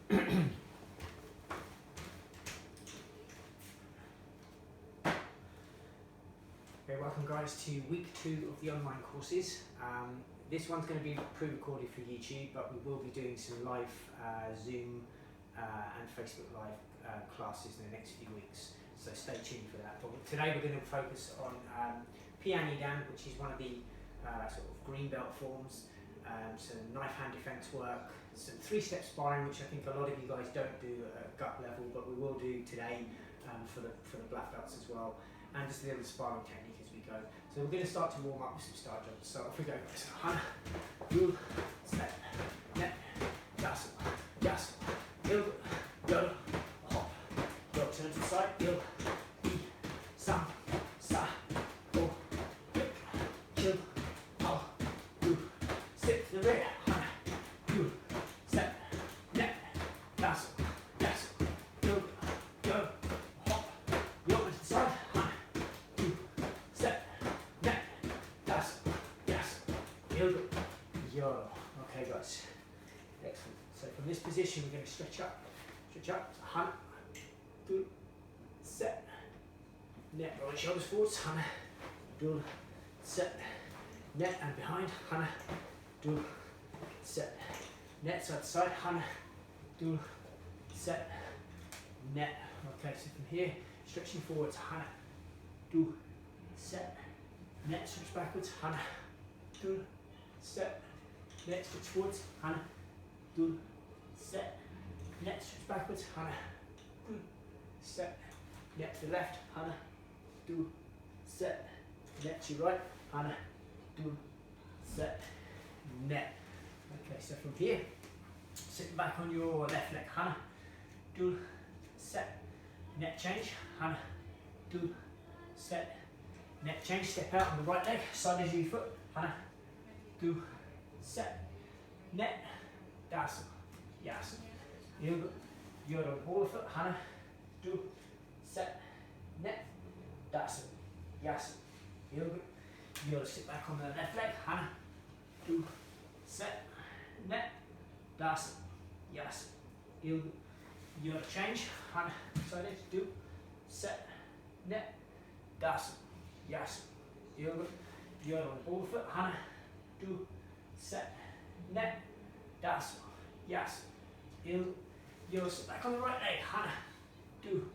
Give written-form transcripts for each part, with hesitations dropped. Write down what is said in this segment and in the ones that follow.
Okay, welcome guys to week 2 of the online courses. This one's going to be pre-recorded for YouTube, but we will be doing some live Zoom and Facebook Live classes in the next few weeks, so stay tuned for that. But today we're going to focus on Pyung E Dan, which is one of the sort of green belt forms, some knife hand defense work, some 3-step sparring, which I think a lot of you guys don't do at gut level, but we will do today for the black belts as well, and just a little sparring technique as we go. So we're going to start to warm up with some start jumps. So off we go, guys. Hana, do, step, net, yasu, yasu, il, yo, hop, go, turn to the side, il, i, sam, sa, go, kick, chill, al, do, sit to the rear, hana, do, step, net, yasu, yasu, il, yo, hop, go to the side, hana, do, step, net, yasu, yasu, il, yo. Okay guys, excellent. So from this position we're going to stretch up, hana, do, set, net, roll the shoulders forwards, hana, do, set, net and behind, hana, do, set, net side to side, hana, do, set, net. Okay, so from here, stretching forwards, hana, do, set, net, stretch backwards, hana, do, set, net, stretch forwards, hana, do, set, net, stretch backwards, hana, do, set, net to the left, hana, do, set, net to your right, hana, do, set, net. Okay, so from here, sit back on your left leg, hana, do, set, net change, hana, do, set, net change, step out on the right leg, side edge of your foot, hana, do, set, net, dasu, yasu, yoga, yoga, ball of foot, hana, do, set, net, dasu, yasu, yoga, yoga, sit back on the left leg, hana, do, set, net, dasu, yasu, yoga, yoga, change, hana, side edge, do, set, net, dasu, yasu, yoga, yoga, ball of foot, hana, do, set, net, dasu, yasu, yoga, yoga, sit back on the right leg, hana, do,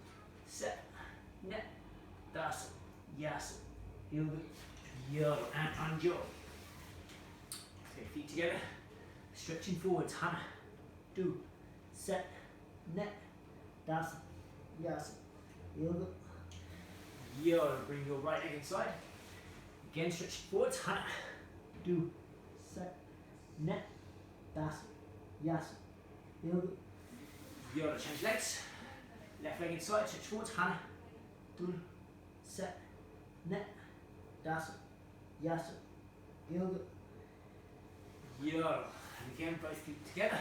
set, net, dasu, yasu, yoga, yoga, and anjo. Okay, feet together, stretching forwards, hana, do, set, net, dasu, yasu, yoga, yoga, bring your right leg inside, again stretching forwards, hana, do, set, net, dasu, yasu, yoga, yoga, change legs, left leg inside, stretch forwards, hana, do, set, net, dasu, yasu, yoga, yoga, and again both feet together.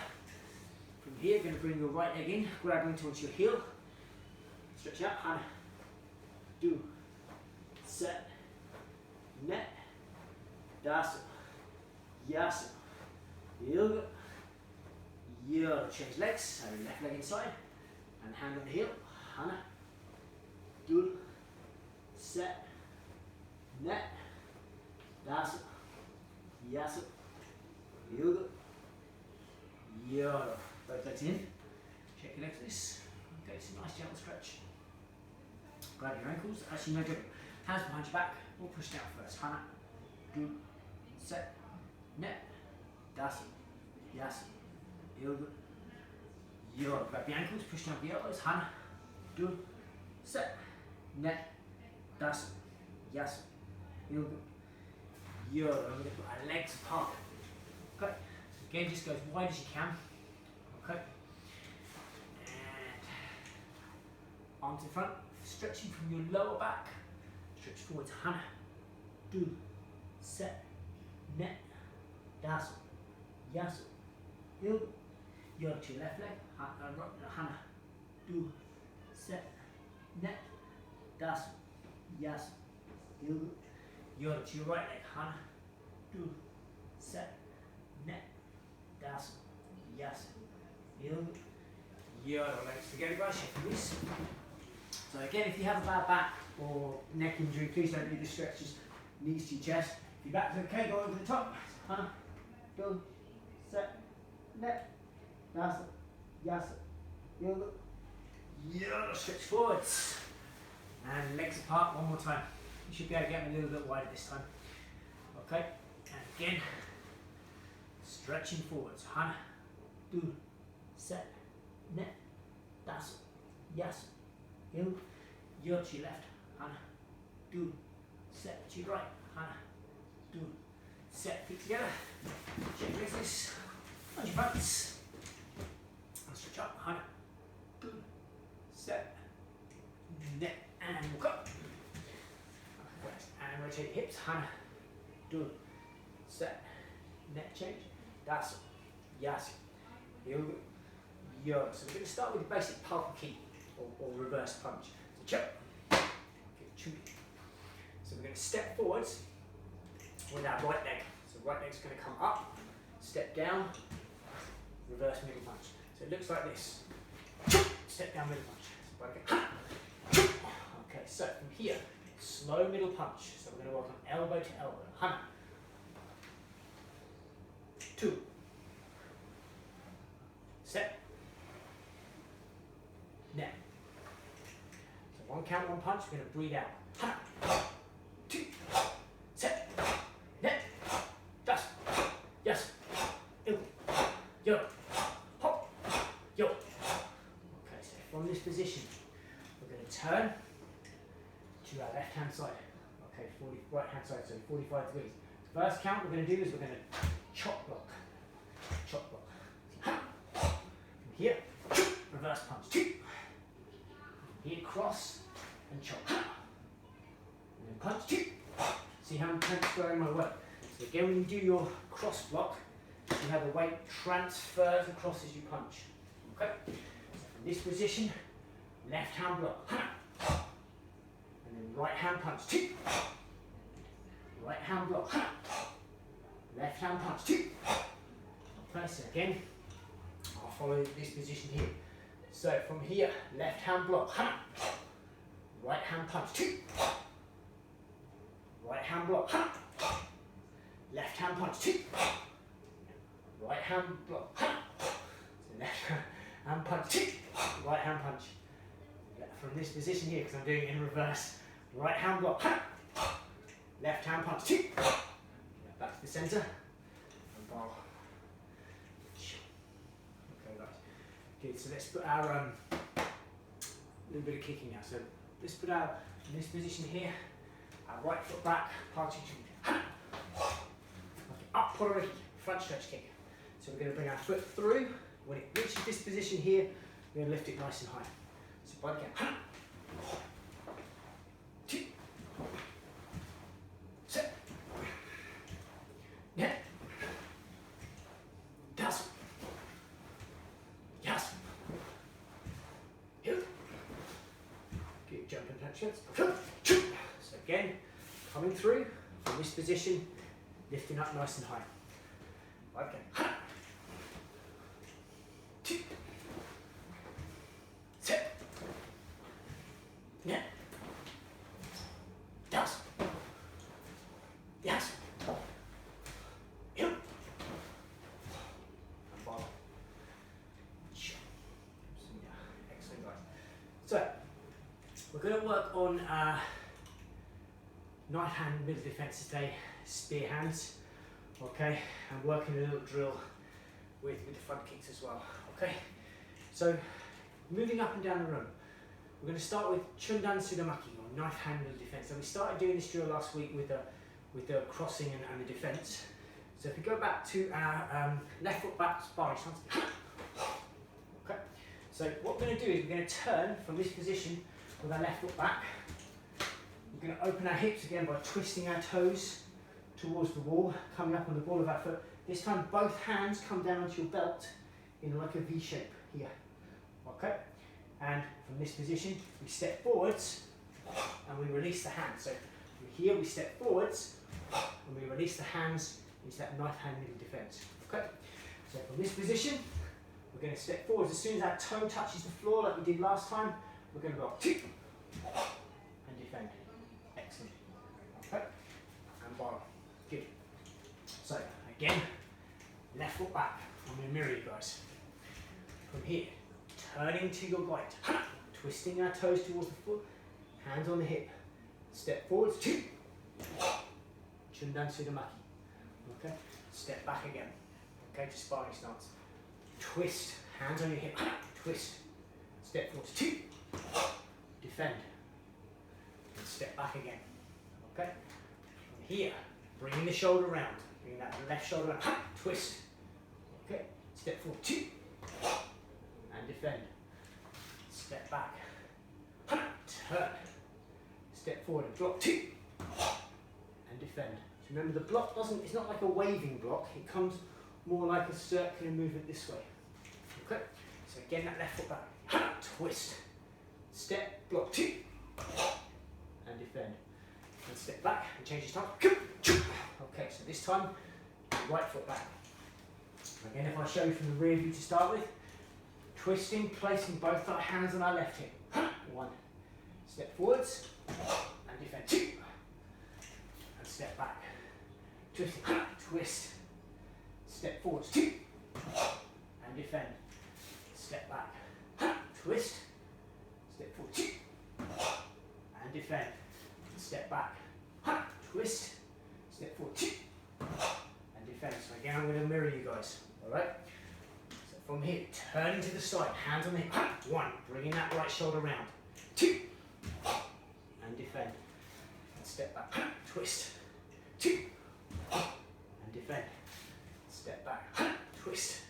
From here, you're going to bring your right leg in, grabbing towards your heel, stretch out, hana, do, set, net, dasu, yasu, yoga, yoga, change legs, so left leg inside, and hand on the heel, hana, do, set, net, dasu, yasu, yoga, yoga, both legs in, check your legs like this, okay, it's a nice gentle stretch, grab your ankles, actually no jump, hands behind your back, or push down first, hana, do, set, net, dasu, yasu, yoga, yoga, grab the ankles, push down the elbows, hana, do, set, net, dasu, yasu, yoga, yoga, we're going to put our legs apart, okay, again just go as wide as you can, okay, and arms in front, stretching from your lower back, stretch forwards, hana, do, set, net, dasu, yasu, yoga, yoga to your left leg, hana, do, set, net, dasu, yasu, yoga, yoga to your right leg, hana, do, set, net, dasu, yasu, yoga, Your legs together, guys. Shift this. So again, if you have a bad back or neck injury, please don't do the stretches. Knees to your chest. If your back's okay, go over the top. Go. Set. Net. That's it. Yes. Yeah. Stretch forwards. And legs apart one more time. You should be able to get them a little bit wider this time. Okay. And again, stretching forwards. Hana. Do. Set. Net. Das. Yes. You. Yo to your left. Hana. Do. Set to your right. Hana. Do. Set. Feet together. Check this. On your butts. And stretch up. Hana. Do. Set. Net. And walk up. And rotate hips. Hana. Do. Set. Net change. Das. Yes. You. Yo. So we're going to start with the basic pulp kick or reverse punch. So chop. So we're going to step forwards with our right leg. So right leg's going to come up, step down, reverse middle punch. So it looks like this. Step down middle punch. So okay, so from here, slow middle punch. So we're going to work on elbow to elbow. Hana. 2. Step. Net. So 1 count, 1 punch, we're going to breathe out. Hana. 2. Set. Net. Das. Yes. Il. Yo. Hop. Yo. Okay, so from this position, we're going to turn to our left hand side. Okay, right hand side, so 45 degrees. First count we're going to do is we're going to chop block. Chop block. From here, reverse punch. 2. Here, cross and chop. And then punch. 2. See how I'm transferring my weight. So again, when you do your cross block, you have the weight transfers across as you punch. Okay. So from this position, left hand block. And then right hand punch. 2. Right hand block. Left hand punch. 2. Okay, so again, I'll follow this position here. So from here, left hand block. Right hand punch. 2. Right hand block. Left hand punch. 2. Right hand block. So left hand punch. 2. Right hand punch. From this position here, because I'm doing it in reverse. Right hand block. Left hand punch. 2. Back to the centre. And ball. Okay, right. Good. So let's put our little bit of kicking now. So let's put our in this position here. Our right foot back, parting okay, up pororiki, front stretch kick. So we're going to bring our foot through. When it reaches this position here, we're going to lift it nice and high. So by the count, 2, set, net, das, yes, here. Keep jumping punches. So again, coming through from this position, lifting up nice and high. Okay. 2. Set. Net. Das. Yes. Here. And bottom. Excellent, guys. So, we're going to work on right hand middle defence today, spear hands, okay, and working a little drill with the front kicks as well, okay. So, moving up and down the room, we're going to start with Chundan Sudamaki, or knife hand middle defence. So we started doing this drill last week with the crossing and the defence. So if we go back to our left foot back sparring stance, okay. So what we're going to do is we're going to turn from this position with our left foot back. We're going to open our hips again by twisting our toes towards the wall, coming up on the ball of our foot. This time both hands come down onto your belt in like a V shape here. Okay? And from this position, we step forwards and we release the hands. So from here we step forwards and we release the hands into that knife hand middle defence. Okay? So from this position, We're going to step forward. As soon as our toe touches the floor like we did last time, we're going to go up and defend. Excellent. Okay. And bottom. Good. So again, left foot back. I'm going to mirror you guys. From here, turning to your right, twisting our toes towards the foot, hands on the hip. Step forwards, Cooldown Sudamaki. Okay. Step back again. Okay, to sparring stance. Twist, hands on your hip, twist. Step forwards, defend. And step back again. Okay. From here, bringing the shoulder round, bring that left shoulder round, twist. Okay. Step forward, and defend. Step back, turn. Step forward and drop, and defend. So remember, the block it's not like a waving block, it comes more like a circular movement this way. Okay, so again, that left foot back, twist, step, block, and defend. And step back and change your stance. Okay, so this time, right foot back. Again, if I show you from the rear view to start with, twisting, placing both our hands on our left hip. One, step forwards, and defend. And step back. Twisting, twist, step forwards, and defend. Step back, twist, step forward, and defend. Step back, twist, step forward, and defend. So again, I'm going to mirror you guys. All right. So from here, turning to the side, hands on the hip. One, bringing that right shoulder round. Two, and defend. And step back, twist, two, and defend. Step back, twist,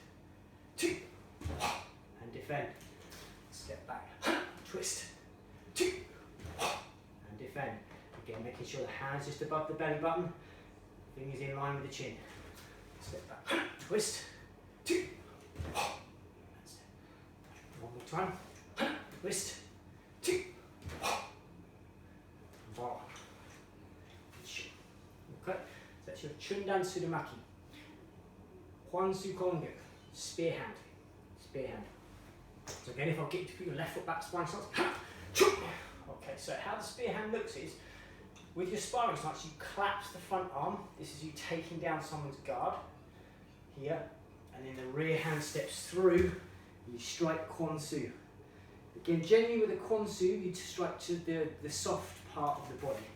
two, and defend. Step back, twist, two, and defend. Again, making sure the hands just above the belly button, fingers in line with the chin. Step back, twist, two, and step. One more time, twist, two, Bahk. Okay, so that's your Cooldown Sudamaki. Hwansu Kongyo, spear hand. Spear hand. So again, if I get you to put your left foot back, sparring stance. Okay, so how the spear hand looks is, with your sparring stance, you collapse the front arm. This is you taking down someone's guard. Here, and then the rear hand steps through, you strike Hwansu. Again, generally with a Hwansu, you'd strike to the soft part of the body.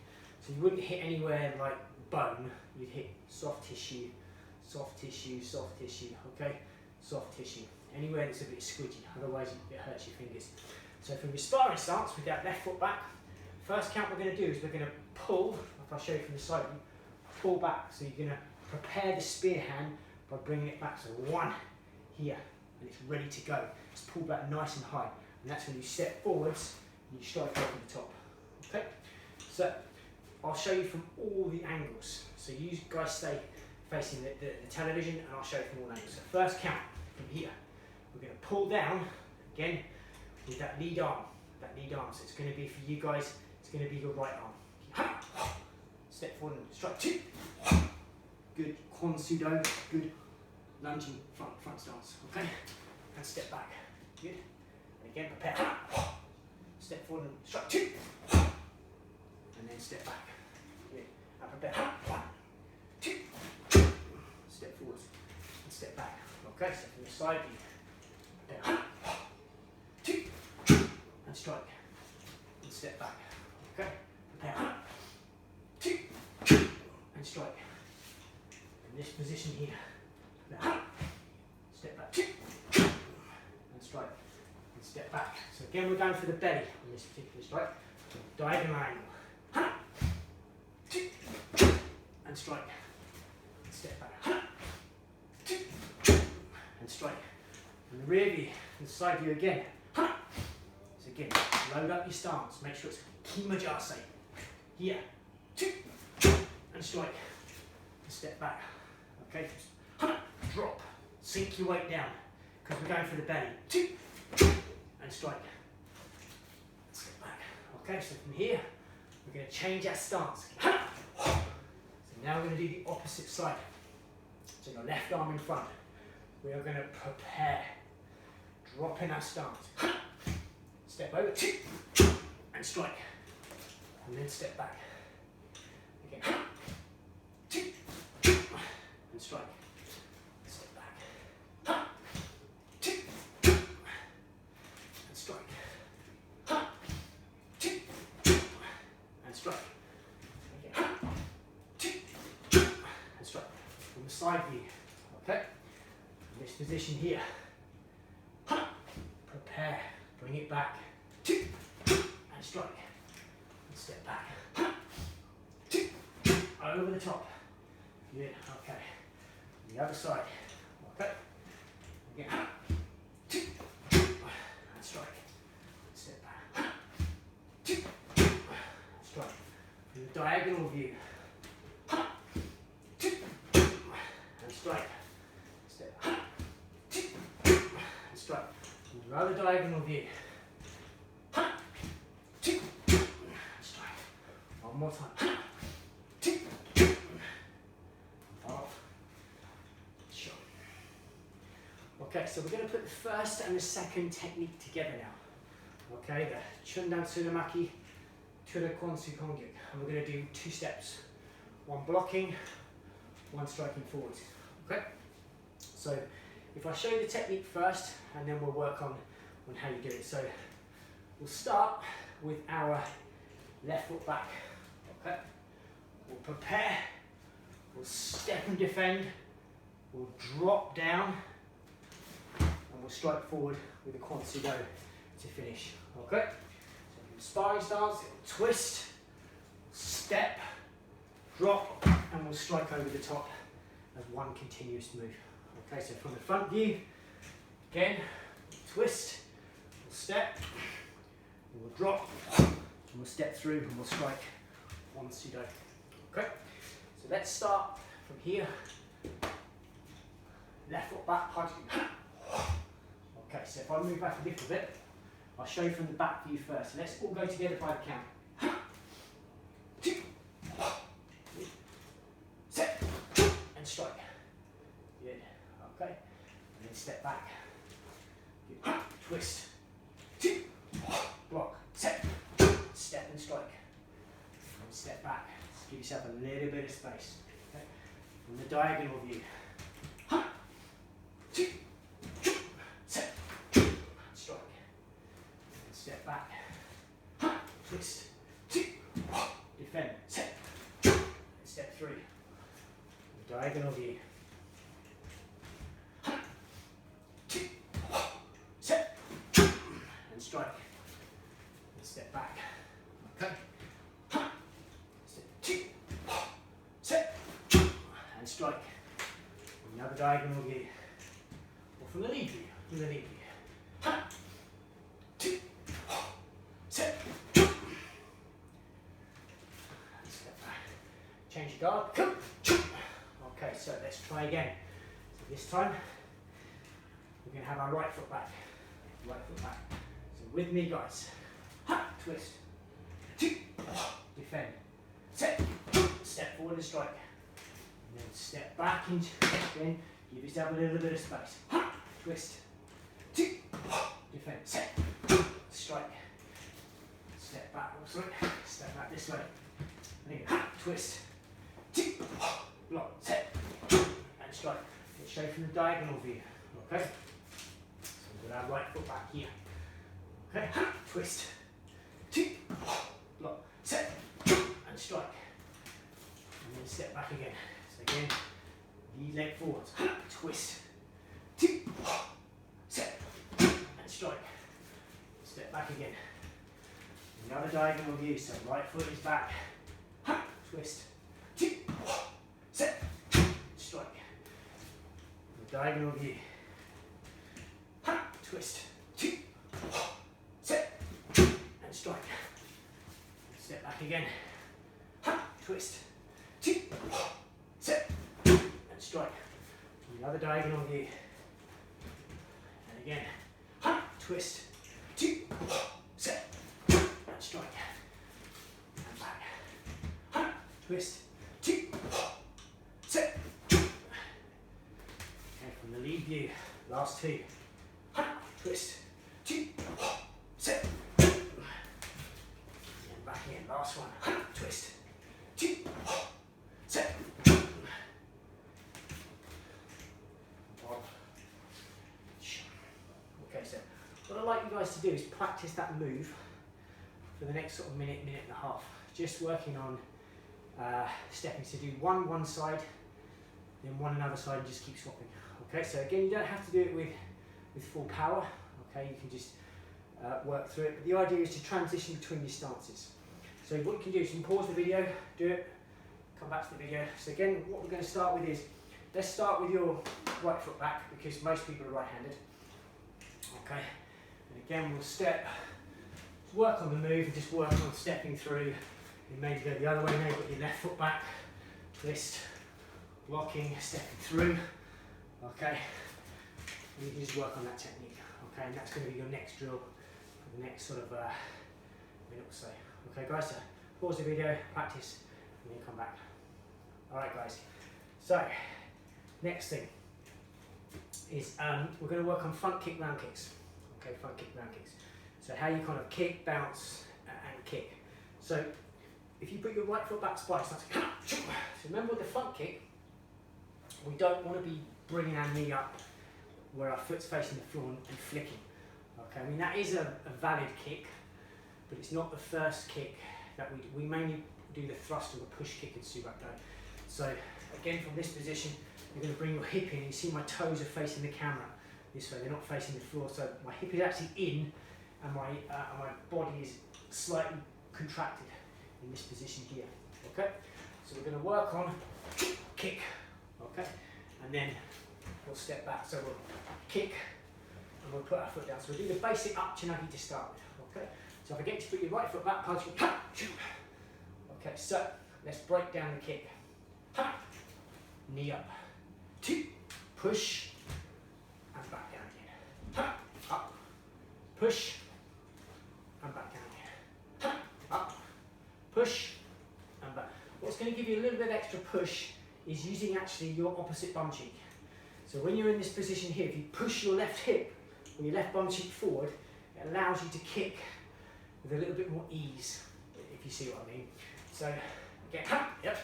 So you wouldn't hit anywhere like bone, you'd hit soft tissue, soft tissue, soft tissue, okay? Soft tissue. Anywhere that's a bit squidgy, otherwise it hurts your fingers. So from your sparring stance, with that left foot back, first count we're going to do is we're going to pull, if I show you from the side, pull back. So you're going to prepare the spear hand by bringing it back. So one, here, and it's ready to go. It's pulled back nice and high. And that's when you step forwards and you strike over the top. Okay? So I'll show you from all the angles. So you guys stay facing the television and I'll show you from all angles. So first count from here. We're going to pull down again with that lead arm. That lead arm. So it's going to be for you guys, it's going to be your right arm. Step forward and strike two. Good Hwansu-do, good lunging front stance. Okay? And step back. Good. And again, prepare. Step forward and strike two. And then step back. Good. And prepare. One, two. Step forwards and step back. Okay, so from the side view. Prepare. Two. And strike. And step back. Okay? Prepare. Two. And strike. In this position here. Prepare. Step back. Two. And strike. And step back. So again, we're going for the belly on this particular strike. Diagonal angle. Two. And strike. And step back. Two. And strike. And the rear view, and the side view again. So again, load up your stance. Make sure it's kimajase. Here. Two. And strike. And step back. Okay. Drop. Sink your weight down. Because we're going for the belly. Two. And strike. Step back. Okay, so from here, we're going to change our stance. So now we're going to do the opposite side. So your left arm in front. We are going to prepare drop in our stance. Step over, and strike. And then step back. Again. And strike. Step back. And strike. And strike. Again. And strike. From the side view. Okay? In this position here. Prepare. Bring it back. And strike. And step back. Over the top. Good. Okay. The other side. Okay. Again. And strike. Step back. Strike. From the diagonal view. And strike. Step back. And strike. From the other diagonal view. And strike. One more time. Okay, so we're going to put the first and the second technique together now. Okay, the Chundan Tsunamaki Tura Kwansu Kongyuk. And we're going to do 2 steps. One blocking, one striking forwards. Okay? So if I show you the technique first, and then we'll work on how you do it. So we'll start with our left foot back. Okay? We'll prepare, we'll step and defend, we'll drop down, and we'll strike forward with a Kwansu go to finish. Okay? So from sparring stance, it'll twist, step, drop, and we'll strike over the top as one continuous move. Okay, so from the front view, again, twist, we'll step, and we'll drop, and we'll step through, and we'll strike one pseudo. Okay, so let's start from here. Left foot back, punching. Okay, so if I move back a little bit, I'll show you from the back view first. So let's all go together by the count. 2, set, and strike. Good. Okay, and then step back. Good. Twist. 2, block, set, step and strike. And step back. Just give yourself a little bit of space. Okay. From the diagonal view. 2, set, strike. And step back. Twist. 2, defend, set, and step through. The diagonal view. 2, set, and strike. And step back. Okay. Step 2, set, and strike. From the other diagonal view. Or from the lead view. From the lead view. 2, set. Change your guard. Okay, so let's try again. So this time, we're going to have our right foot back. Right foot back. So with me, guys. Twist. 2, defend. Set. Step forward and strike. And then step back into again. Give yourself a little bit of space. Twist. 2, defend. Set. Strike. Step back. Oh, sorry. Step back this way. And again. Twist. 2, block, set, and strike. Let's show from the diagonal view. Okay? So we've got our right foot back here. Okay? Twist. 2, block, set, and strike. And then step back again. So again, lead leg forwards. Twist. 2, set, and strike. Step back again. Another diagonal view. So right foot is back. Twist. 2, set, strike. The diagonal view. Twist. 2, set, and strike. Step back again. Twist. 2, set, and strike. The other diagonal view. And again. Twist. 2, set, and strike. And back. Twist. 2, set. Okay, from the lead view, last 2. twist, 2, set, and back again, last one, twist, 2, set, okay, so what I'd like you guys to do is practice that move for the next sort of minute, minute and a half. Just working on stepping, so do one side, then one another side, and just keep swapping. Okay, so again, you don't have to do it with full power. Okay, you can just work through it. But the idea is to transition between your stances. So what you can do is you can pause the video, do it, come back to the video. So again, what we're going to start with is, let's start with your right foot back, because most people are right-handed. Okay, and again, we'll step, work on the move, and just work on stepping through. You maybe go the other way now, put your left foot back, twist, locking, stepping through. Okay, and you can just work on that technique. Okay, and that's going to be your next drill for the next sort of minute or so. Okay, guys, so pause the video, practice, and then come back. All right, guys. So next thing is we're going to work on front kick, round kicks. Okay, front kick, round kicks. So how you kind of kick, bounce, and kick. So if you put your right foot back, spike starts. So remember with the front kick, we don't want to be bringing our knee up where our foot's facing the floor and flicking. Okay, I mean that is a valid kick, but it's not the first kick that we mainly do the thrust or the push kick in Bahk. So again, from this position, you're going to bring your hip in. You see my toes are facing the camera this way; they're not facing the floor. So my hip is actually in, and my body is slightly contracted in this position here. Okay, so we're going to work on kick. Okay, and then we'll step back. So we'll kick and we'll put our foot down. So we'll do the basic up chinagi to start with. Okay, so if I get you to put your right foot back, punch. Okay, so let's break down the kick. Knee up, push, and back down again. Up, push, and back down again. Up, push, and back. What's going to give you a little bit of extra push is using actually your opposite bum cheek. So when you're in this position here, if you push your left hip or your left bum cheek forward, it allows you to kick with a little bit more ease, if you see what I mean. So again, yep,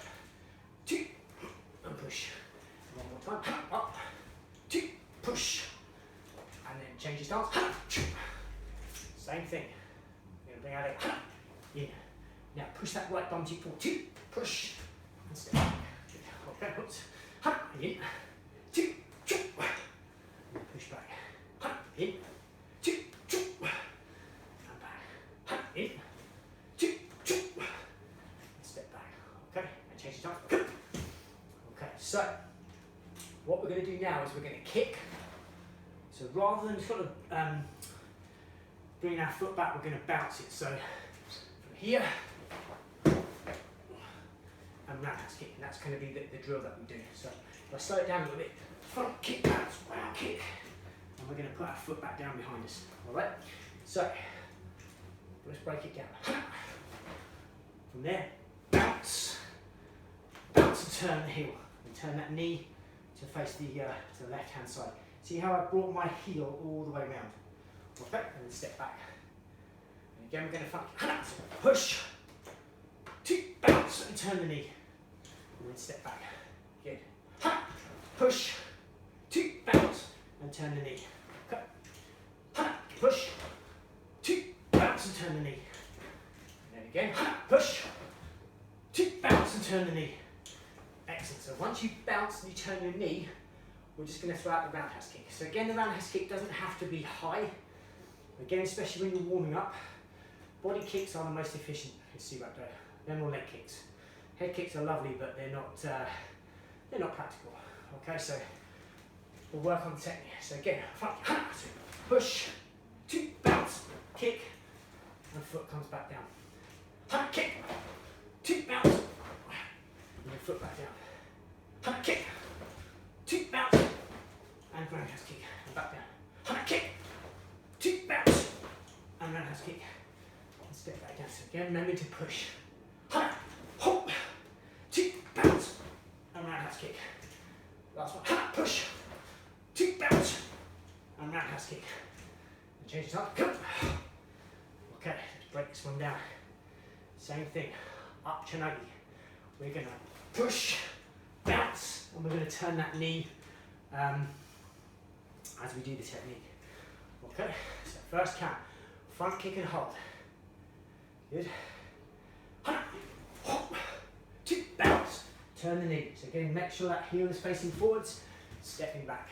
2, and push. One more time, up, 2, push, and then change your stance. Same thing. You're going to bring our leg in. Now push that right bum cheek forward, 2, push, and step back. Okay, oops. In, 2, and push back. In, 2, and back. In, 2, and step back. Okay, and change your stance. Okay, so what we're going to do now is we're going to kick. So rather than sort of bring our foot back, we're going to bounce it. So from here, and roundhouse kick, and that's going to be the drill that we do. So if I slow it down a little bit, front kick, bounce, round kick, and we're going to put our foot back down behind us. All right. So let's break it down. From there, bounce, bounce, and turn the heel, and turn that knee to face the left hand side. See how I brought my heel all the way around. Okay, and then step back. And again, we're going to push, 2, bounce, and turn the knee. And then step back. Good. Push, 2, bounce, and turn the knee. Okay. Push, 2, bounce, and turn the knee. And then again, push, 2, bounce, and turn the knee. Excellent. So once you bounce and you turn your knee, we're just going to throw out the roundhouse kick. So again, the roundhouse kick doesn't have to be high. Again, especially when you're warming up, body kicks are the most efficient in Bahk. Then more leg kicks. Head kicks are lovely, but they're not practical. Okay, so we'll work on the technique. So again, front, push, 2, bounce, kick, and foot comes back down. Kick, 2, bounce, and then foot back down. Kick, 2, bounce, and roundhouse kick, and back down. Kick, 2, bounce, and roundhouse kick, and step back down. So again, remember to push. 2, bounce, and roundhouse kick. Last one. Push, 2, bounce, and roundhouse kick. Change it up. Okay, let's break this one down. Same thing, up Chanagi. We're gonna push, bounce, and we're gonna turn that knee as we do the technique. Okay, so first count, front kick and hold. Good. Two, bounce, turn the knee. So again, make sure that heel is facing forwards, stepping back.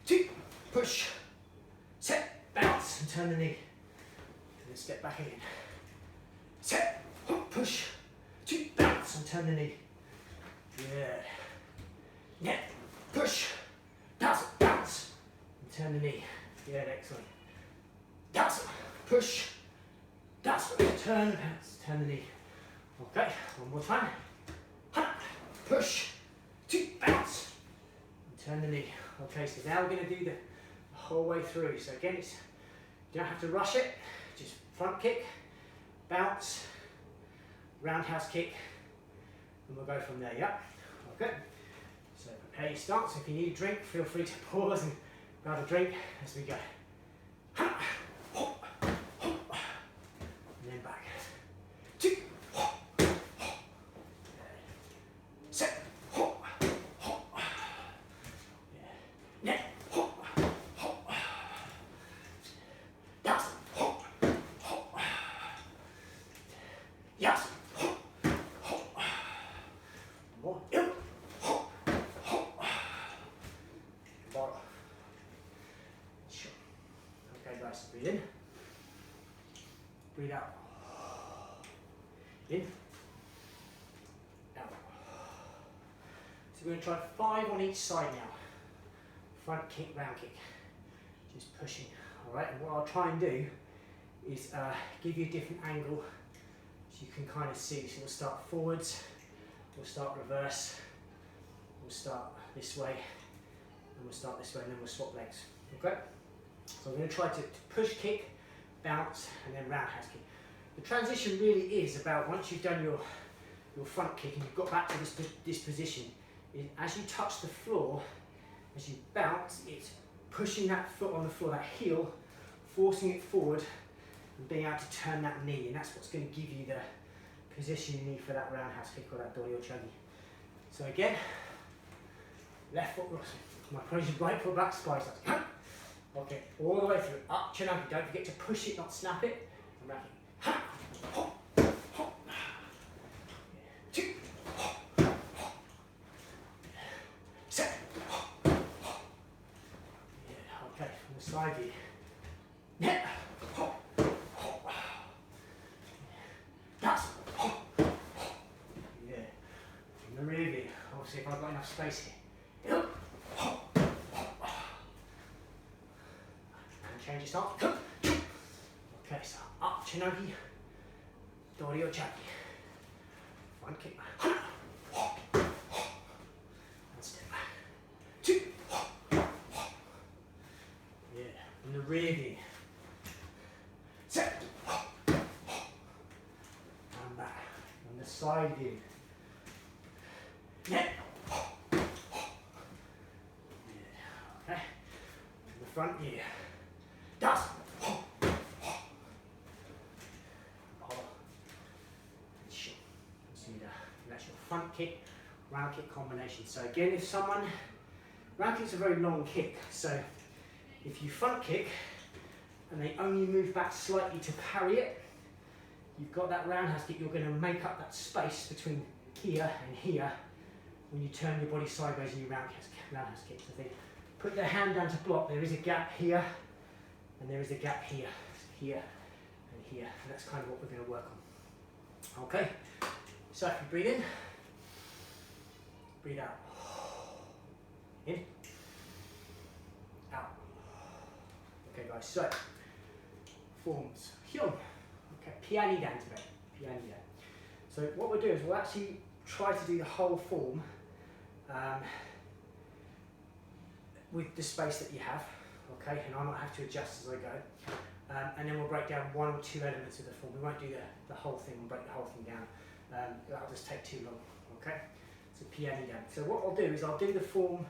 Two, push, set, bounce, and turn the knee. And then step back again. Set, push, two, bounce, and turn the knee. Good. Net, push, bounce, bounce, and turn the knee. Good, excellent. Bounce, push, bounce, turn, bounce, turn the knee. Okay, one more time. Push, two, bounce, and turn the knee. Okay, so now we're going to do the whole way through. So again, you don't have to rush it. Just front kick, bounce, roundhouse kick, and we'll go from there. Yeah. Okay. So prepare your stance. If you need a drink, feel free to pause and grab a drink as we go. And then back. Two. Set. Net. Yes. Yes. More. Okay, guys, breathe in. Breathe out. In. Out. So we're going to try 5 on each side now. Front kick, round kick. Just pushing. Alright, and what I'll try and do is give you a different angle so you can kind of see. So we'll start forwards, we'll start reverse, we'll start this way, and we'll start this way, and then we'll swap legs. Okay? So I'm going to try to push kick, bounce, and then roundhouse kick. The transition really is about once you've done your front kick and you've got back to this position, as you touch the floor, as you bounce, it's pushing that foot on the floor, that heel, forcing it forward, and being able to turn that knee, and that's what's going to give you the position you need for that roundhouse kick or that dori or chuggy. So again, left foot, my apologies, right foot back, spy side. Okay, all the way through, up, chin up, don't forget to push it, not snap it, and round it. Two, set. Yeah, okay, from the side view. Yeah. That's. Yeah. From the rear view. I'll see if I've got enough space here. And change your start. Okay, so up, chinogi, dori or chaki. Front kick. And step back. Two. Yeah, from the rear view. Set. And back. From the side view. Yeah. Okay. From the front view. Das. That's your front kick, round kick combination. So again, if someone, round kick's a very long kick, so if you front kick and they only move back slightly to parry it, you've got that roundhouse kick, you're going to make up that space between here and here when you turn your body sideways and you roundhouse kick. So they put their hand down to block, there is a gap here and there is a gap here, here and here, and that's kind of what we're going to work on. Okay, so if you breathe in, breathe out, in, out. Okay guys, so forms, Hyung. Okay, Pyung E Dan today, Pyung E Dan. So what we'll do is we'll actually try to do the whole form with the space that you have, okay, and I might have to adjust as I go, and then we'll break down 1 or 2 elements of the form. We won't do the whole thing, we'll break the whole thing down, that'll just take too long, okay, so Pyung E Dan. So what I'll do is I'll do the form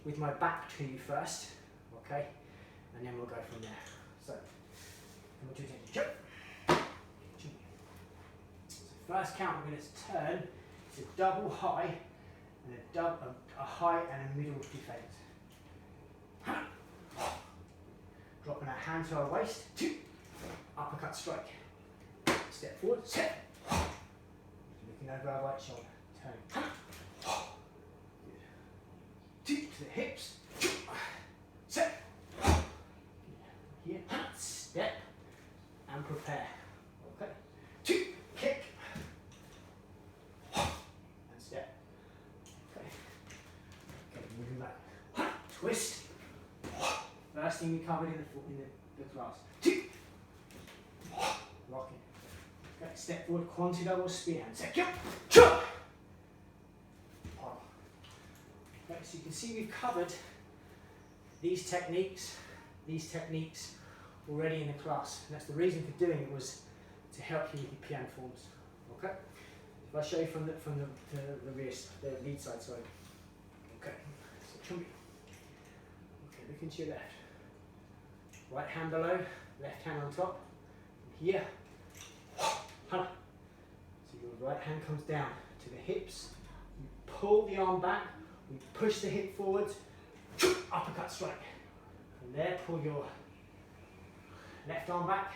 with my back to you first, okay, and then we'll go from there. So, and we'll do it. Jump. So first count we're going to turn. It's a double high and a high and a middle defence. Dropping our hand to our waist. Uppercut strike. Step forward. Step. Looking over our right shoulder. Turn. To the hips. Step. Here. Step. And prepare. Okay. Two. Kick. And step. Okay. Okay, moving back. Twist. First thing we covered in the class. Two. Locking. Okay, step forward, quanti double spear hand. Second. Okay, so you can see we've covered these techniques already in the class. And that's the reason for doing it, was to help you with your piano forms. Okay. If I show you from the lead side, sorry. Okay. So chumbi. Okay, looking to your left. Right hand below, left hand on top. Here. So your right hand comes down to the hips. You pull the arm back. We push the hip forwards. Uppercut strike. From there, pull your left arm back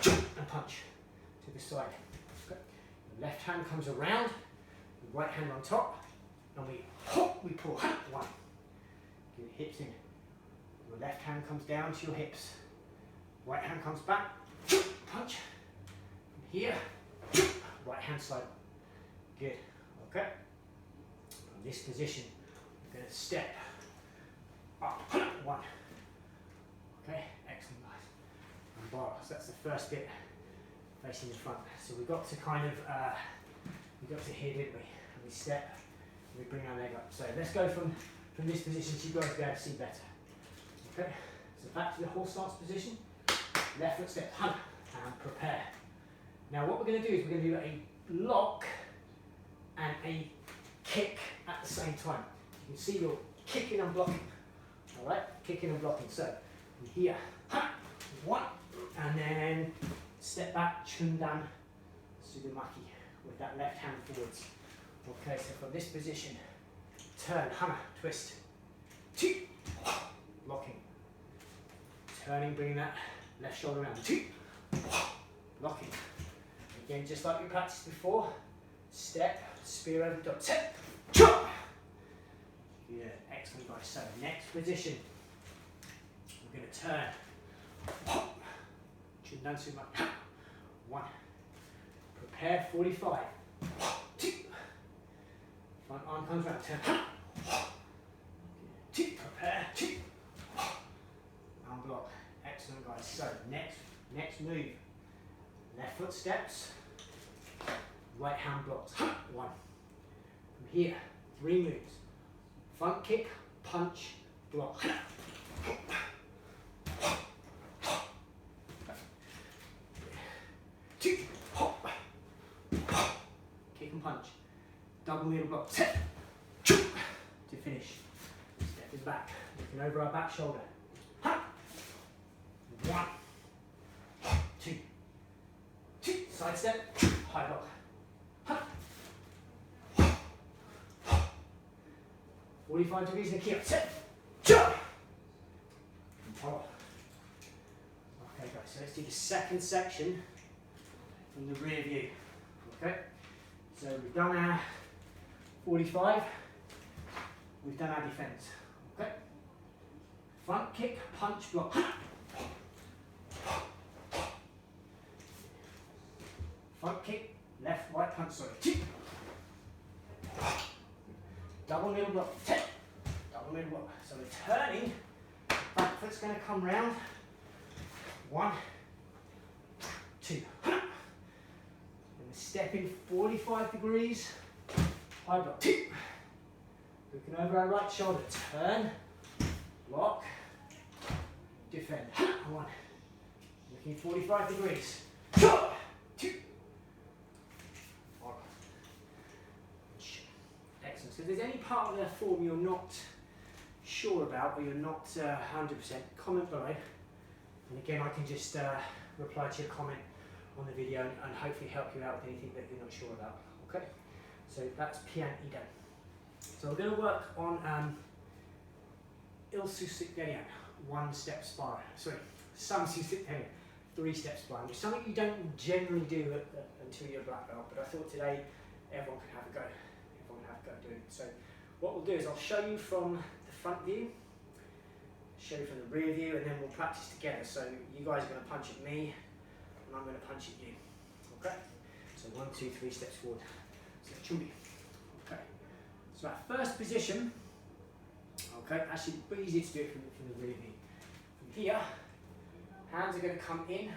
and punch to the side. Okay. The left hand comes around. The right hand on top, and we pull. One. Get your hips in. Your left hand comes down to your hips. Right hand comes back. Punch. From here. Right hand side. Good. Okay. From this position, we're going to step up. One. Okay. Excellent, guys. And bar. So that's the first bit facing the front. So we got to kind of we got to here, didn't we? And we step. And we bring our leg up. So let's go from this position so you guys will be able to see better. Okay. So back to the horse stance position. Left foot step. And prepare. Now what we're going to do is we're going to do a lock and a kick at the same time. You can see you're kicking and blocking. Alright, kicking and blocking. So here, one, and then step back, chundan, sudamaki, with that left hand forwards. Okay, so from this position, turn, twist, two, locking, turning, bringing that left shoulder around, two, locking. Again, just like we practiced before, step, spear over the top, step, chop. Yeah, excellent, guys. So next position, we're going to turn, chin down to my one, prepare 45, two, front arm comes round, turn, two, prepare, two, and block. Excellent, guys. So next move. Left foot steps, right hand blocks. One. From here, 3 moves. Front kick, punch, block. Two. Kick and punch. Double middle block. To finish. Step is back. Looking over our back shoulder. 1. 2. Side step, high block. 45 degrees in the key up. Set. Jump. Follow. Okay, guys, so let's do the second section from the rear view. Okay, so we've done our 45, we've done our defense. Okay, front kick, punch, block. Front kick, left, right punch, sorry. Double middle block, double middle block. So we're turning, back foot's going to come round. 1, 2. And we're stepping 45 degrees, high block. 2. Looking over our right shoulder, turn, block, defend. 1. Looking 45 degrees. 2. Excellent. So if there's any part of the form you're not sure about or you're not 100%, comment below And again, I can just reply to your comment on the video and hopefully help you out with anything that you're not sure about. Okay, so that's Pyung E Dan. So we're going to work on one-step sparring. Sorry, samsusik 3-step sparring, which is something you don't generally do until you're a black belt. But I thought today everyone can have a go. Everyone can have a go doing it. So what we'll do is I'll show you from the front view, show you from the rear view, and then we'll practice together. So you guys are going to punch at me, and I'm going to punch at you. Okay? So 1, 2, 3 steps forward. So chumbi. Okay. So our first position. Okay, actually it's easier to do it from the rear view. From here, hands are going to come in.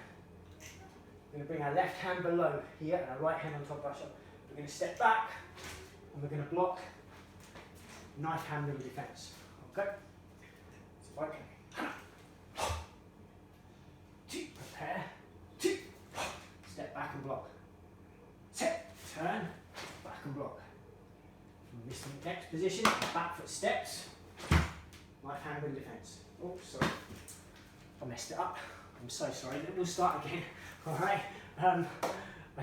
We're going to bring our left hand below here and our right hand on top of our shoulder. We're going to step back and we're going to block. Knife hand middle defense. Okay? So if I can prepare, step back and block. Set, turn, back and block. From this next position, back foot steps. Right hand in defence. Oh, sorry. I messed it up. I'm so sorry. We'll start again. Alright. I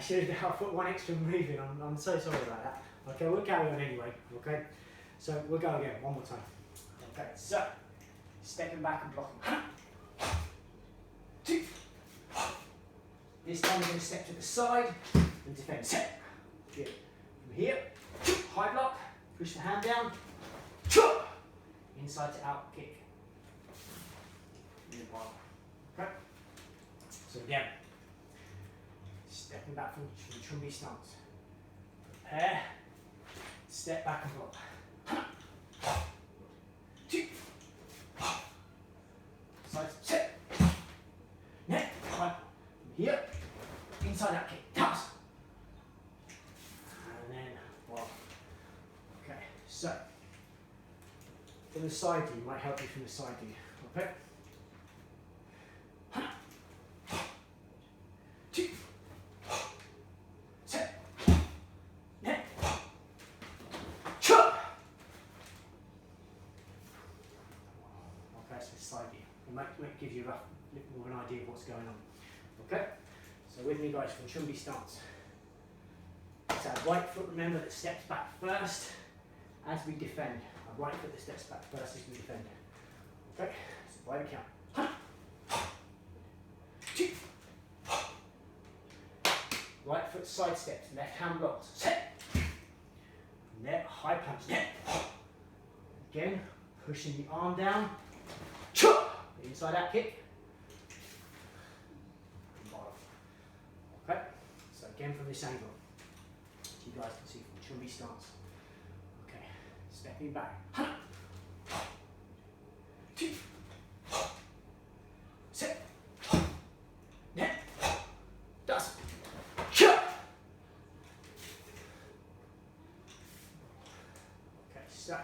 should have put one extra move in. I'm so sorry about that. Okay, we'll carry on anyway. Okay. So we'll go again. One more time. Okay, so stepping back and blocking. This time we're going to step to the side and defend. Set. Good. From here, high block, push the hand down. Inside to out kick. Okay. So again, stepping back from the chumbi stance. Prepare. Step back and block. Side set. Neck. From here. Inside out kick. Toss. And then block. Okay. So. From the side view, might help you from the side view, okay? Set. Net. Okay, so side view. It might give you a rough, little more of an idea of what's going on. Okay? So with me guys from chumbi stance. It's our right foot, remember, that steps back first as we defend. Right foot that steps back first as we defend. Okay, so by the count. Right foot side steps, left hand blocks. Set. Net, high punch. Net. Again, pushing the arm down. The inside out kick. Okay, so again from this angle, as you guys can see from chumbi stance. Stepping back. Set. Net. Das. Okay, so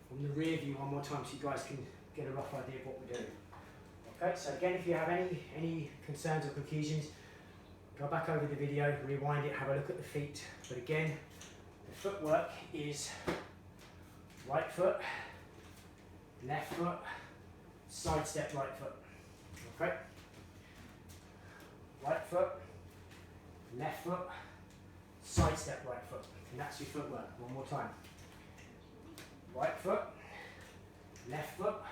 from the rear view one more time so you guys can get a rough idea of what we're doing. Okay, so again, if you have any concerns or confusions, go back over the video, rewind it, have a look at the feet. But again, the footwork is right foot, left foot, side step right foot. Okay? Right foot, left foot, side step right foot. And that's your footwork. One more time. Right foot, left foot,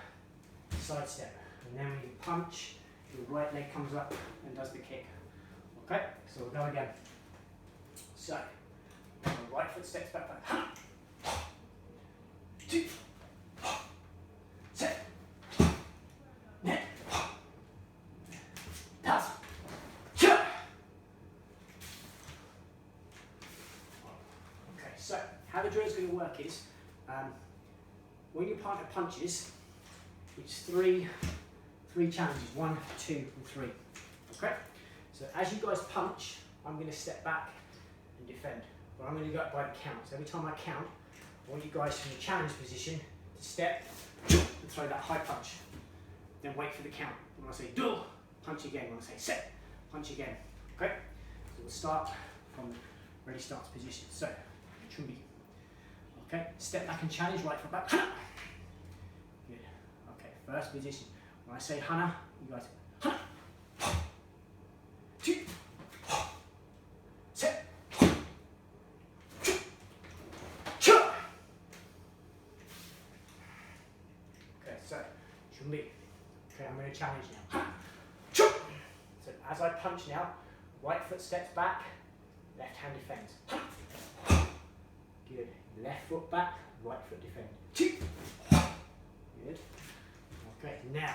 side step. And then when you punch, your right leg comes up and does the kick. Okay? So we'll go again. So, right foot steps back. Set. Net. Das. Okay, so how the drill is going to work is when your partner punches, it's three challenges, 1, 2, and 3. Okay? So as you guys punch, I'm going to step back and defend. But I'm going to go by the count. So every time I count, I want you guys from the challenge position to step and throw that high punch. Then wait for the count. When I say do, punch again. When I say set, punch again. Okay? So we'll start from ready stance position. So, chumbi. Okay? Step back and challenge, right foot back. Good. Okay, first position. When I say hana, you guys to challenge now. So as I punch now, right foot steps back, left hand defends. Good. Left foot back, right foot defend. Good. Okay, now,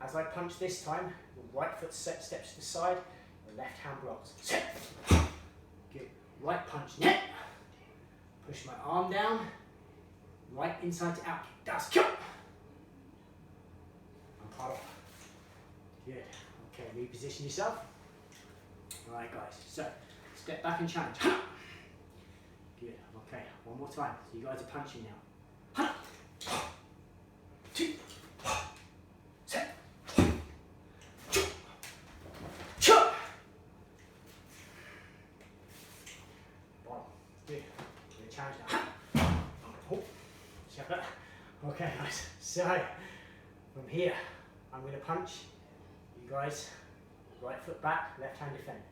as I punch this time, the right foot steps to the side, the left hand blocks. Good. Right punch, net. Push my arm down, right inside to out kick. Das kick. And part off. Good. Okay, reposition yourself. Alright guys, so step back and challenge. Good. Okay, one more time. So you guys are punching now. 2, set, chop. Bottom. Good. Challenge now. Oh, okay, guys. So from here, I'm going to punch. You guys, right foot back, left hand defend.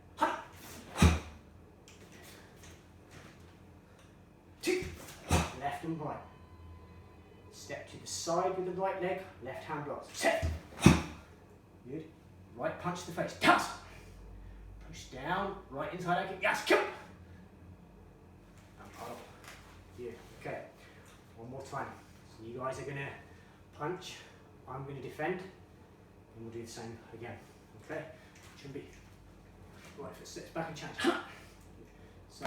2, left and right. Step to the side with the right leg, left hand blocks. Set. Good. Right punch to the face. Toss. Push down, right inside out kick. Yes, kill. And paddle. Good. Okay. One more time. So you guys are going to punch. I'm going to defend. And we'll do the same again. Okay. Should be. Right foot steps back and challenge. So.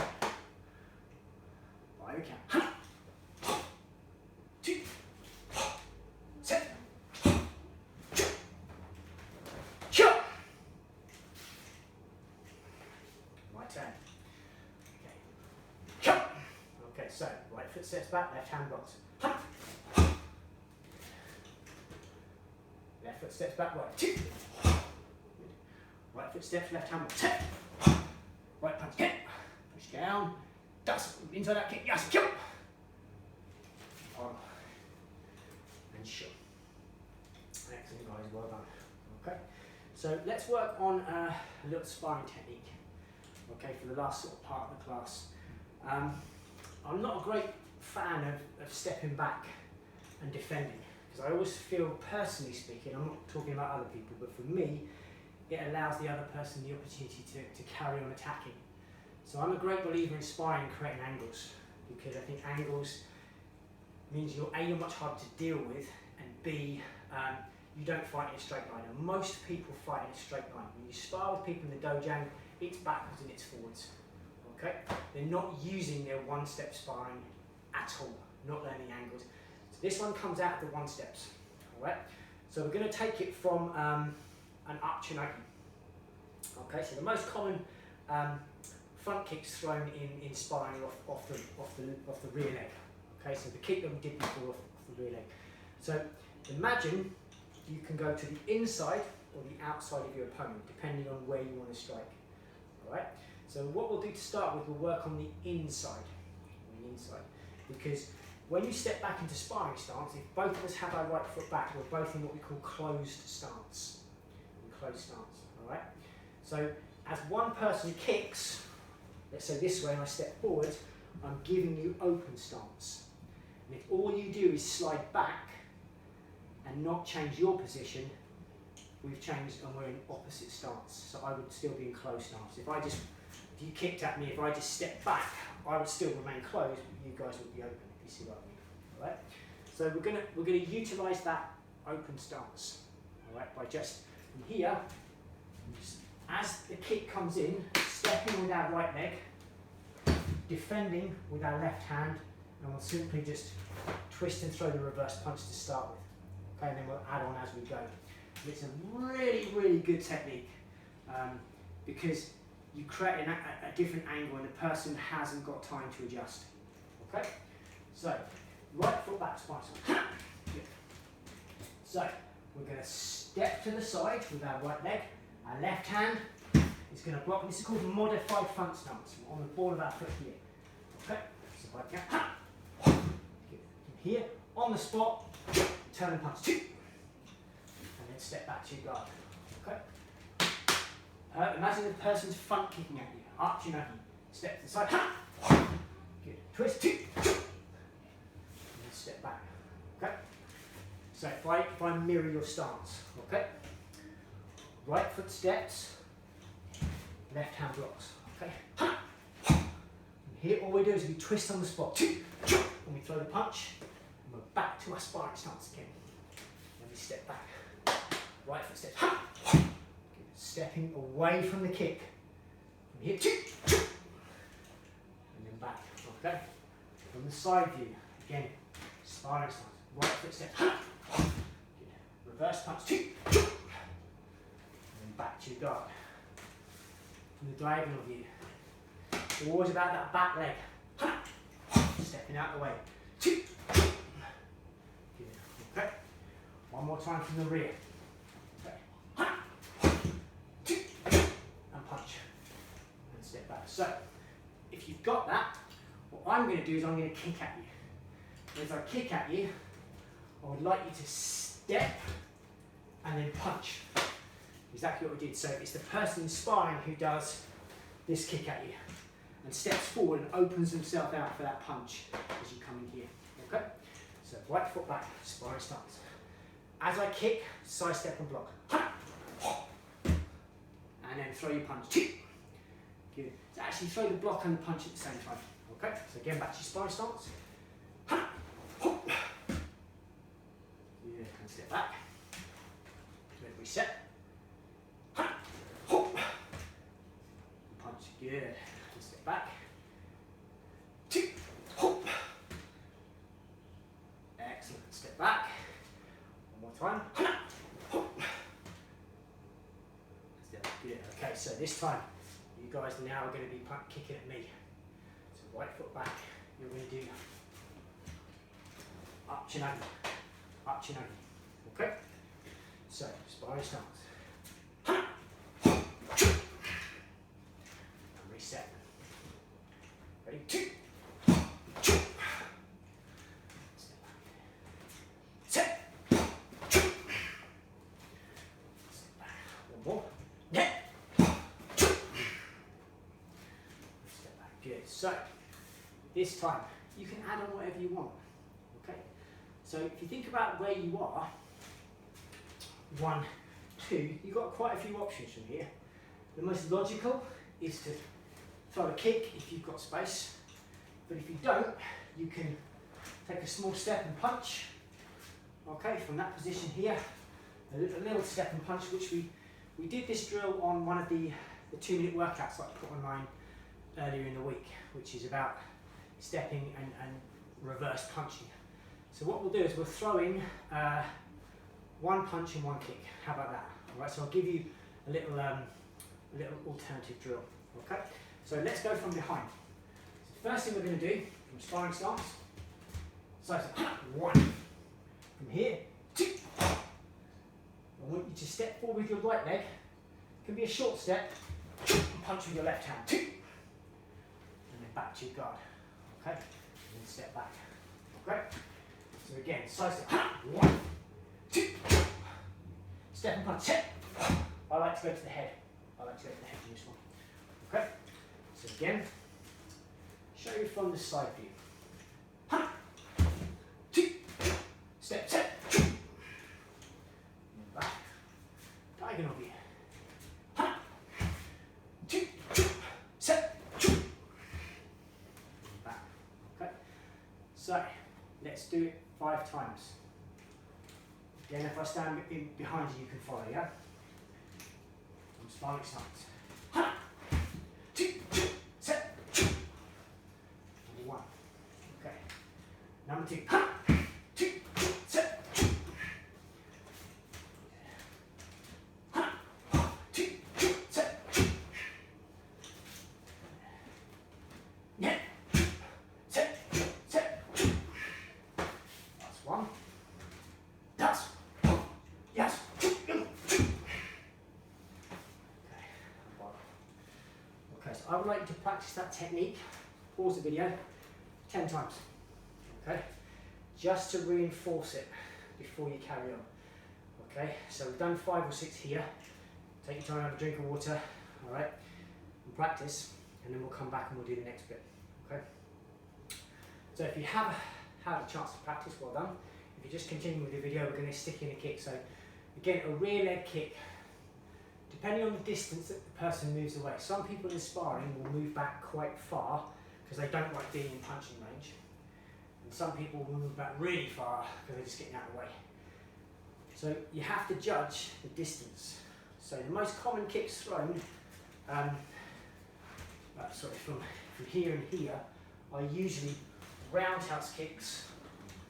By the count. 2, set, chop. My turn. Okay. Chop. Okay, so right foot steps back, left hand blocks. Left foot steps back, right. 2. Right foot steps, left hand blocks. Right punch, hit. Push down. Das. Inside out kick. Yes, kill. On. And shut. Excellent guys, well done. Okay, so let's work on a little sparring technique. Okay, for the last sort of part of the class. I'm not a great fan of stepping back and defending, because I always feel, personally speaking, I'm not talking about other people, but for me, it allows the other person the opportunity to carry on attacking. So I'm a great believer in sparring and creating angles, because I think angles means you're A, you're much harder to deal with, and B, you don't fight in a straight line. And most people fight in a straight line. When you spar with people in the dojo, it's backwards and it's forwards. Okay? They're not using their one-step sparring at all, not learning angles. So this one comes out of the one steps. Alright? So we're going to take it from an up chinaki. Okay, so the most common front kicks thrown in sparring off the rear leg. Okay, so the kick that we did before off the rear leg. So imagine you can go to the inside or the outside of your opponent, depending on where you want to strike. Alright? So what we'll do to start with, we'll work on the inside. Because when you step back into sparring stance, if both of us have our right foot back, we're both in what we call closed stance. Alright? So as one person kicks, let's say this way, and I step forward, I'm giving you open stance. And if all you do is slide back and not change your position, we've changed and we're in opposite stance. So I would still be in closed stance. If you kicked at me, if I just stepped back, I would still remain closed, but you guys would be open, if you see what I mean. Alright? So we're gonna utilise that open stance. Alright, by just from here, as the kick comes in, stepping with our right leg, defending with our left hand, and we'll simply just twist and throw the reverse punch to start with. Okay, and then we'll add on as we go. It's a really, really good technique because you create a different angle and the person hasn't got time to adjust. Okay, so right foot back spine. So we're going to step to the side with our right leg. Our left hand is going to block. This is called modified front stance. We're on the ball of our foot here. Okay, so if I can, here on the spot, turn and punch 2, and then step back to your guard. Okay. Imagine the person's front kicking at you, arching at you. Step to the side. Good. Twist 2, and then step back. Okay. So if I mirror your stance, okay. right foot steps, left hand blocks. Okay. From here, all we do is we twist on the spot. And we throw the punch, and we're back to our sparring stance again. Then we step back. Right foot steps. Stepping away from the kick. From here, and then back. Okay. From the side view, again, sparring stance. Right foot steps. Reverse punch. And then back to your guard. From the diagonal view. Always about that back leg. Stepping out the way. Okay. One more time from the rear. Okay. And punch. And step back. So, if you've got that, what I'm going to do is I'm going to kick at you. And as I kick at you, I would like you to step and then punch. Exactly what we did. So it's the person in sparring who does this kick at you and steps forward and opens himself out for that punch as you come in here. Okay? So right foot back, sparring stance. As I kick, side step and block. And then throw your punch. Good. So actually throw the block and the punch at the same time. Okay? So again, back to your sparring stance. And step back. Let it reset. Punch. Good. And step back. Excellent. Step back. One more time. Step back. Good. Okay, so this time you guys now are going to be kicking at me. So right foot back. You're going to do up chinagi. Up chinagi. Okay? So, sparring stance. And reset. Ready? Step back. Set. Step back. One more. Yeah. Step back. Good. So, this time, you can add on whatever you want. Okay? So, if you think about where you are, 1, 2, you've got quite a few options from here. The most logical is to throw a kick if you've got space, but if you don't, you can take a small step and punch. Okay, from that position here, a little step and punch, which we did this drill on one of the 2-minute workouts that I put online earlier in the week, which is about stepping and reverse punching. So what we'll do is we'll throw in 1 punch and 1 kick. How about that? All right. So I'll give you a little alternative drill. Okay. So let's go from behind. So first thing we're going to do from sparring stance. So 1. From here, 2. I want you to step forward with your right leg. It can be a short step. And punch with your left hand. 2. And then back to your guard. Okay. And then step back. Okay. So again, side step. 1, 2. Step and punch. I like to go to the head. I like to go to the head in this one. Okay. So again, show you from the side view. 2. Step, step. And back. Diagonal view. 2. Step. And back. Okay. So let's do it 5 times. Again, if I stand behind you, you can follow, yeah? From sparring stance. 2, set, 1. Okay. Number 2. 2, set, 2, set, yeah. Set, set. That's 1. That's yes. Okay, so I would like you to practice that technique. Pause the video 10 times. Okay, just to reinforce it before you carry on. Okay, so we've done 5 or 6 here. Take your time, have a drink of water. All right, and practice, and then we'll come back and we'll do the next bit. Okay. So if you have had a chance to practice, well done. If you just continue with the video, we're going to stick in a kick. So again, a rear leg kick depending on the distance that the person moves away. Some people in sparring will move back quite far because they don't like being in punching range. And some people will move back really far because they're just getting out of the way. So you have to judge the distance. So the most common kicks thrown, from here and here, are usually roundhouse kicks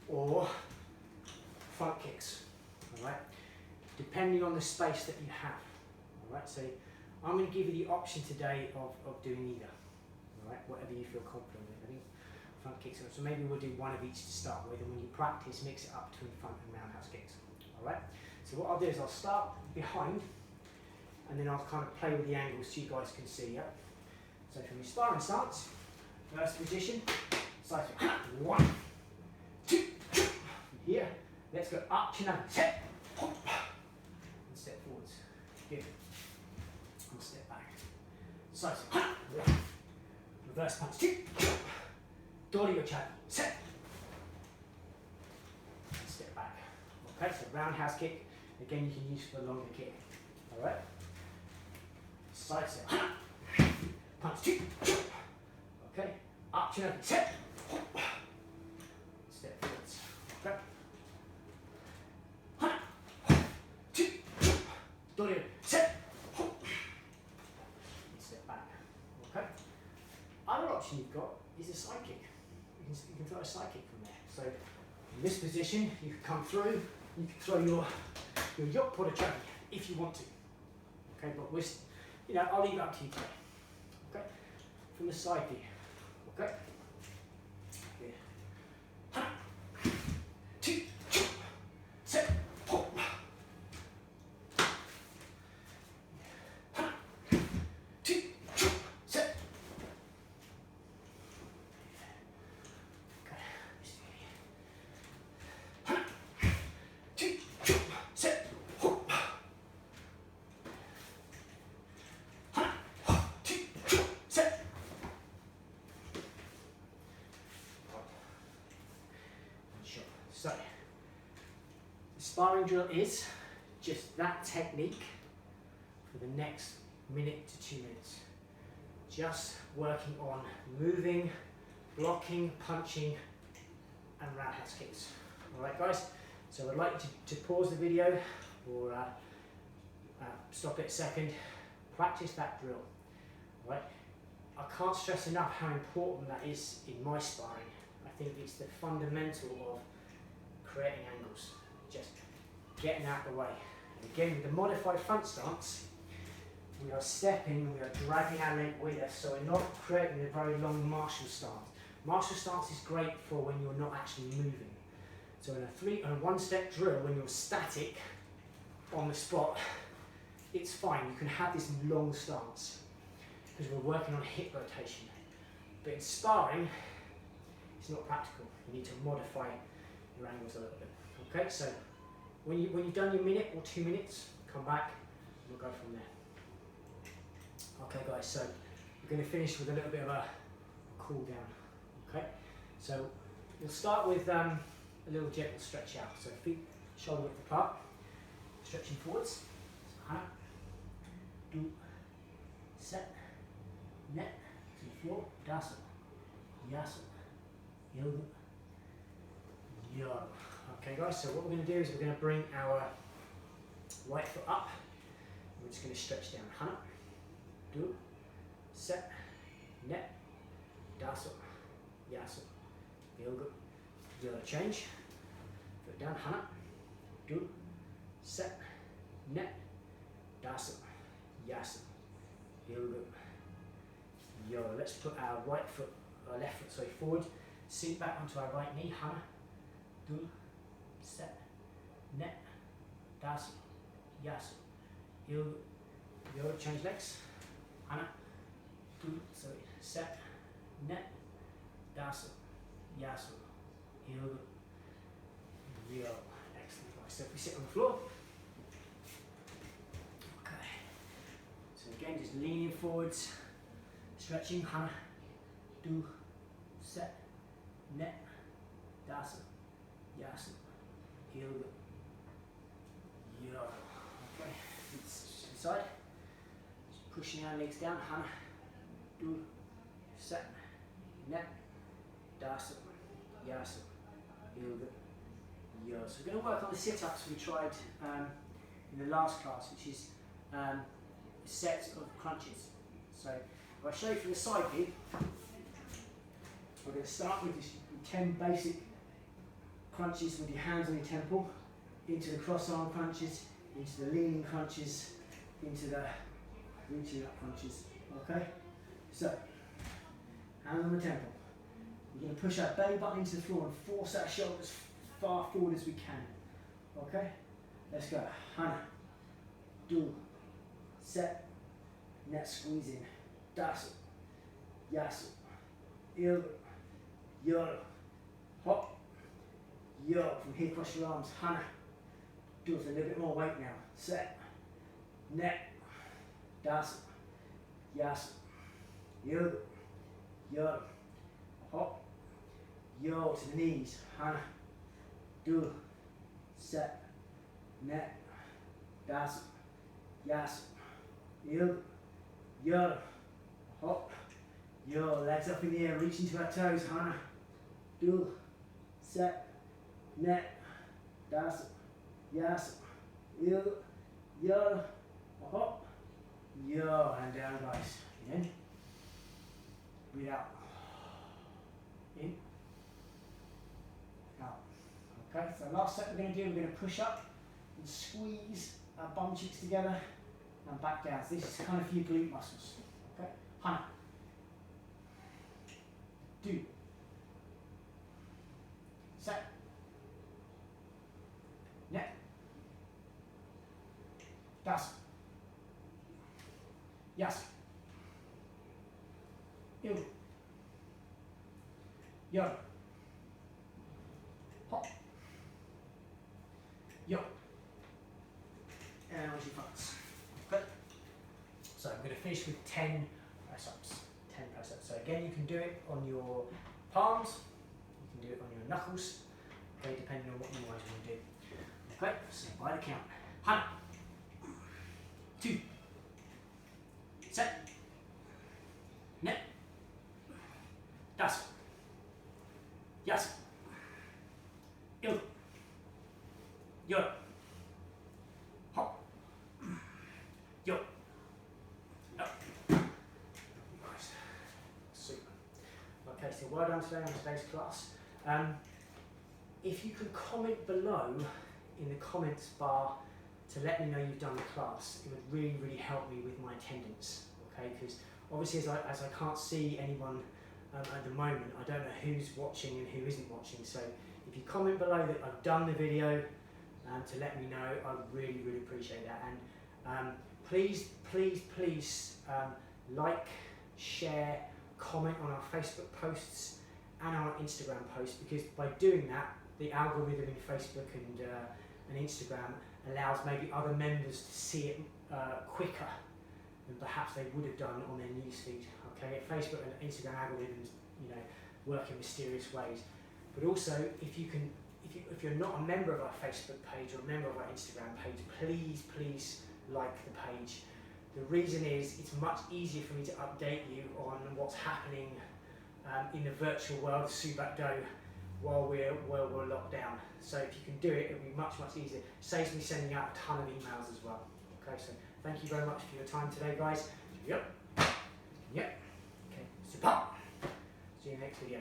or front kicks, all right? Depending on the space that you have, all right? So I'm going to give you the option today of doing either, all right? Whatever you feel confident with. I think front kicks, so maybe we'll do one of each to start with, and when you practice, mix it up between front and roundhouse kicks, all right? So what I'll do is I'll start behind, and then I'll kind of play with the angles so you guys can see, yeah? So from your sparring stance, first position, side swing, 1, 2, here, let's go up, chin up, step, and step forwards, good, and step back, side swing, 1, reverse punch, 2, dori or chadi, step, and step back, okay, so roundhouse kick, again you can use for a longer kick, alright, side step, punch, 2, okay, up, chin up, step, step forwards, okay, 2, dori, step, step back, okay. Other option you've got is a side kick. You can throw a side kick from there. So in this position, you can come through, you can throw your yoke put a chadi if you want to, okay, but I'll leave it up to you today. Okay, from the side view. Okay. Good. 2, set, hop. 2, set. Okay. 2, set, hop. So, the sparring drill is just that technique for the next minute to 2 minutes. Just working on moving, blocking, punching, and roundhouse kicks. Alright guys, so I'd like to pause the video or stop it a second, practice that drill. Alright, I can't stress enough how important that is in my sparring. I think it's the fundamental of creating angles, just getting out of the way. And again, with the modified front stance, we are stepping, we are dragging our leg with us, so we're not creating a very long martial stance. Martial stance is great for when you're not actually moving. So in a one-step drill, when you're static on the spot, it's fine. You can have this long stance because we're working on hip rotation. But in sparring, it's not practical. You need to modify your angles a little bit. Okay, so when you've done your minute or 2 minutes, come back and we'll go from there. Okay guys, so we're going to finish with a little bit of a cool down. Okay, so we'll start with a little gentle stretch out. So feet shoulder width apart, stretching forwards. So, do, set, net to the floor, dasa, yasa, yoga, yo. Okay guys, so what we're going to do is we're going to bring our right foot up. We're just going to stretch down. Hana, do, set, net, dasa, yasa, yoga, yo. Change. Foot down. Hana, do, set, net, dasa, yasa, yoga, yo. Let's put our right foot, our left foot, forward. Sink back onto our right knee. Hana, do, set, net, dasa, yasa, yoga, yo. Change legs. Hana, do, set, net, dasa, yasa, yoga, yo. Excellent. So if we sit on the floor. Okay. So again, just leaning forwards, stretching. Hana, do, set, net, dasa, yasa, yoga, yo. Okay, inside. pushing our legs down. Hana, do, set, net, dasu, yasu, yoga, yo. So we're going to work on the sit-ups we tried in the last class, which is a set of crunches. So if I show you from the side view, we're going to start with just 10 basic crunches with your hands on your temple, into the cross arm crunches, into the leaning crunches, into the reaching up crunches. Okay? So, hands on the temple. We're going to push our belly button into the floor and force our shoulders as far forward as we can. Okay? Let's go. Hana, do, set, net squeeze in, dasu, yasu, ilgo, yoro, hop, yo. From here, cross your arms. Hana, do it a little bit more weight now. Set, net, dasu, yasu, ilgo, yoro, hop, yo to the knees. Hana, do, set, net, dasu, yasu, ilgo, yoro, hop, yo. Legs up in the air, reaching to our toes. Hana, do, set, net, dasu, yasu, ilgo, yoro, hop, yo. And down, guys. In, breathe out. In, out. Okay, so last set we're going to do, we're going to push up and squeeze our bum cheeks together and back down. So this is kind of for your glute muscles. Okay, Hana, do, set, net, dasu, yasu, ilgo, yoro, hop, yo, and onto your fronts. Okay. So I'm going to finish with 10 press-ups. 10 press-ups. So again, you can do it on your palms, you can do it on your knuckles, okay, depending on what you want to do. Okay, so by the count. Hana, 2, set, net, dasu, yasu, ilgo, yoro, hop, yo, up. Nice. Super. Okay, so well done today on today's class. If you could comment below in the comments bar to let me know you've done the class, it would really, really help me with my attendance. Okay, because obviously as I can't see anyone at the moment, I don't know who's watching and who isn't watching. So if you comment below that I've done the video to let me know, I would really, really appreciate that. And please, please, please like, share, comment on our Facebook posts and our Instagram posts, because by doing that, the algorithm in Facebook and Instagram allows maybe other members to see it quicker than perhaps they would have done on their newsfeed. Okay, Facebook and Instagram algorithms, work in mysterious ways. But also, if you're not a member of our Facebook page or a member of our Instagram page, please like the page. The reason is it's much easier for me to update you on what's happening in the virtual world of Subak Do while we're locked down. So if you can do it, it'll be much easier. Saves me sending out a ton of emails as well. Okay, so thank you very much for your time today, guys. Yep. Okay, super. See you next video.